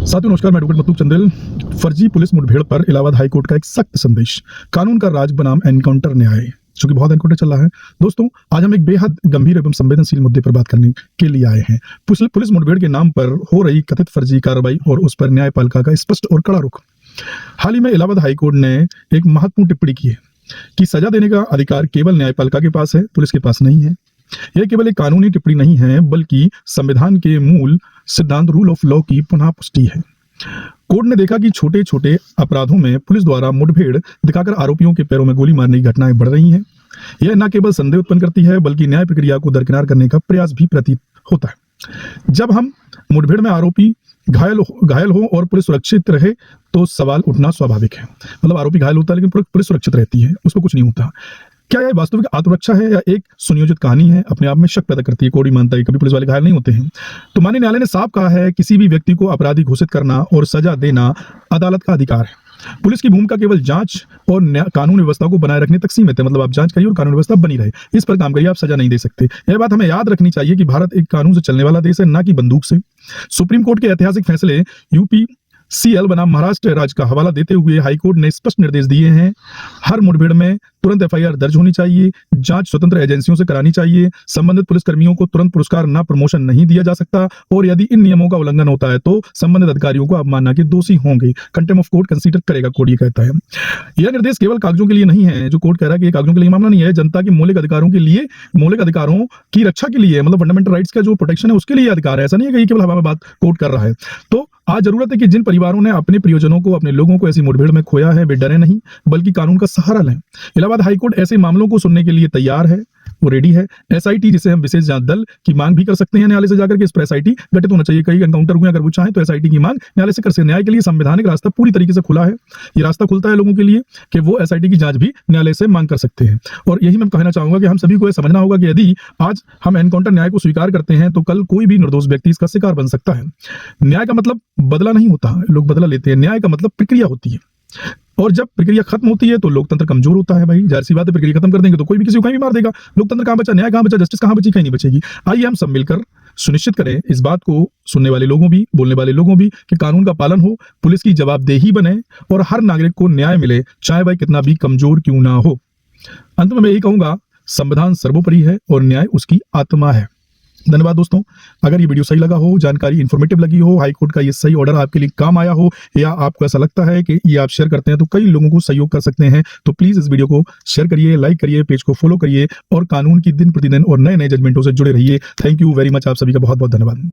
साथियों नमस्कार, मैं एडवोकेट मतलूब चंदेल। फर्जी पुलिस मुठभेड़ पर इलाहाबाद हाईकोर्ट का एक सख्त संदेश। कानून का राज बनाम एनकाउंटर न्याय, जो कि बहुत एनकाउंटर चल रहा है। दोस्तों, आज हम एक बेहद गंभीर एवं संवेदनशील मुद्दे पर बात करने के लिए आए हैं। पुलिस मुठभेड़ के नाम पर हो रही कथित फर्जी कार्रवाई और उस पर न्यायपालिका का स्पष्ट और कड़ा रुख। हाल ही में इलाहाबाद हाईकोर्ट ने एक महत्वपूर्ण टिप्पणी की है कि सजा देने का अधिकार केवल न्यायपालिका के पास है, पुलिस के पास नहीं है। यह केवल एक कानूनी टिप्पणी नहीं है, बल्कि संविधान के मूल सिद्धांत रूल ऑफ लॉ की पुनः पुष्टि है। कोर्ट ने देखा कि छोटे छोटे अपराधों में पुलिस द्वारा मुठभेड़ दिखाकर आरोपियों के पैरों में गोली मारने की घटनाएं बढ़ रही हैं। यह न केवल संदेह उत्पन्न करती है, बल्कि न्याय प्रक्रिया को दरकिनार करने का प्रयास भी प्रतीत होता है। जब हम मुठभेड़ में आरोपी घायल हो और पुलिस सुरक्षित रहे तो सवाल उठना स्वाभाविक है। मतलब आरोपी घायल होता है लेकिन पुलिस सुरक्षित रहती है, उसको कुछ नहीं होता। क्या यह वास्तविक आत्मरक्षा है या एक सुनियोजित कहानी है? अपने आप में शक पैदा करती है। कोर्ट ही मानता है कभी पुलिस वाले घायल नहीं होते हैं। तो माननीय न्यायालय ने साफ कहा है, किसी भी व्यक्ति को अपराधी घोषित करना और सजा देना अदालत का अधिकार है। पुलिस की भूमिका केवल जांच और कानून व्यवस्था को बनाए रखने तक सीमित है। मतलब आप जांच करिए और कानून व्यवस्था बनी रहे, इस पर काम करिए, आप सजा नहीं दे सकते। यह बात हमें याद रखनी चाहिए कि भारत एक कानून से चलने वाला देश है, ना कि बंदूक से। सुप्रीम कोर्ट के ऐतिहासिक फैसले UPCL बनाम महाराष्ट्र राज्य का हवाला देते हुए हाईकोर्ट ने स्पष्ट निर्देश दिए हैं, हर मुठभेड़ में तुरंत FIR दर्ज होनी चाहिए, जांच स्वतंत्र एजेंसियों से करानी चाहिए, संबंधित पुलिसकर्मियों को तुरंत पुरस्कार ना प्रमोशन नहीं दिया जा सकता, और यदि इन नियमों का उल्लंघन होता है तो संबंधित अधिकारियों को अवमानना के दोषी होंगे। कंटेम्प्ट ऑफ कोर्ट कंसीडर करेगा, कोर्ट ये कहता है। यह निर्देश केवल कागजों के लिए नहीं है, जो कोर्ट कह रहा है कि कागजों के लिए मामला नहीं है, जनता के मौलिक अधिकारों के लिए, मौलिक अधिकारों की रक्षा के लिए, मतलब फंडामेंटल राइट्स का जो प्रोटेक्शन है उसके लिए अधिकार है। ऐसा नहीं है कि केवल हवा में बात कोर्ट कर रहा है। तो आज जरूरत है कि जिन परिवारों ने अपने प्रियजनों को, अपने लोगों को ऐसी मुठभेड़ में खोया है, वे डरे नहीं, बल्कि कानून का सहारा लें। इलाहाबाद हाईकोर्ट ऐसे मामलों को सुनने के लिए तैयार है, वो रेडी है। SIT, जिसे हम विशेष जांच दल की मांग भी कर सकते हैं न्यायालय से जाकर के, इस पर SIT गठित होना चाहिए। कई एनकाउंटर हुए, अगर वो चाहें तो SIT की मांग न्यायालय से कर सकते हैं। न्याय के लिए संवैधानिक रास्ता पूरी तरीके से खुला है। ये रास्ता खुलता है लोगों के लिए कि वो SIT की जांच भी न्यायालय से मांग कर सकते हैं। और यही मैं कहना चाहूंगा कि हम सभी को यह समझना होगा कि यदि आज हम एनकाउंटर न्याय को स्वीकार करते हैं तो कल कोई भी निर्दोष व्यक्ति इसका शिकार बन सकता है। न्याय का मतलब बदला नहीं होता, लोग बदला लेते हैं। न्याय का मतलब प्रक्रिया होती है, और जब प्रक्रिया खत्म होती है तो लोकतंत्र कमजोर होता है। भाई जाहिर सी बात है, प्रक्रिया खत्म कर देंगे तो कोई भी किसी को कहीं भी मार देगा। लोकतंत्र कहां बचा, न्याय कहां बचा, जस्टिस कहां बची, कहीं नहीं बचेगी। आइए हम सब मिलकर सुनिश्चित करें, इस बात को सुनने वाले लोगों भी, बोलने वाले लोगों भी, कि कानून का पालन हो, पुलिस की जवाबदेही बने और हर नागरिक को न्याय मिले, चाहे भाई कितना भी कमजोर क्यों ना हो। अंत में मैं यही कहूंगा, संविधान सर्वोपरि है और न्याय उसकी आत्मा है। धन्यवाद दोस्तों। अगर ये वीडियो सही लगा हो, जानकारी इन्फॉर्मेटिव लगी हो, हाईकोर्ट का ये सही ऑर्डर आपके लिए काम आया हो, या आपको ऐसा लगता है कि ये आप शेयर करते हैं तो कई लोगों को सहयोग कर सकते हैं, तो प्लीज इस वीडियो को शेयर करिए, लाइक करिए, पेज को फॉलो करिए और कानून की दिन प्रतिदिन और नए नए जजमेंटों से जुड़े रहिए। Thank you very much. आप सभी का बहुत बहुत धन्यवाद।